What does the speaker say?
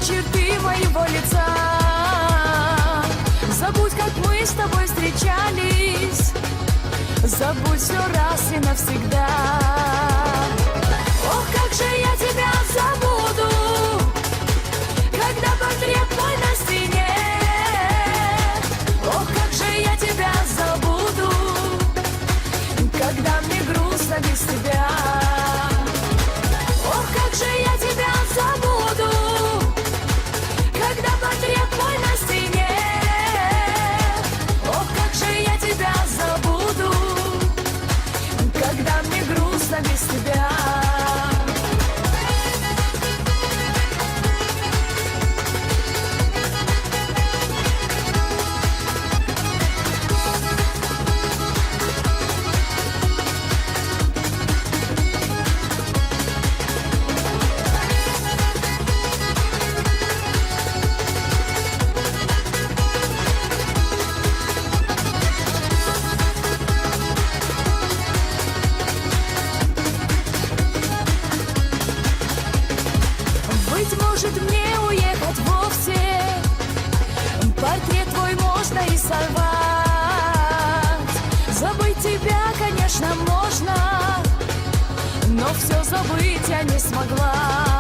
черты моего лица. Забудь, как мы с тобой встречались, забудь все раз и навсегда. Ох, как же я тебя забуду, когда портрет твой на стене. Ох, как же я тебя забуду, когда мне грустно без тебя. Ох, как же я тебя забуду, когда портрет твой на стене. Ох, как же я тебя забуду, когда мне грустно без тебя. Быть может, мне уехать вовсе, портрет твой можно и сорвать. Забыть тебя, конечно, можно, но все забыть я не смогла.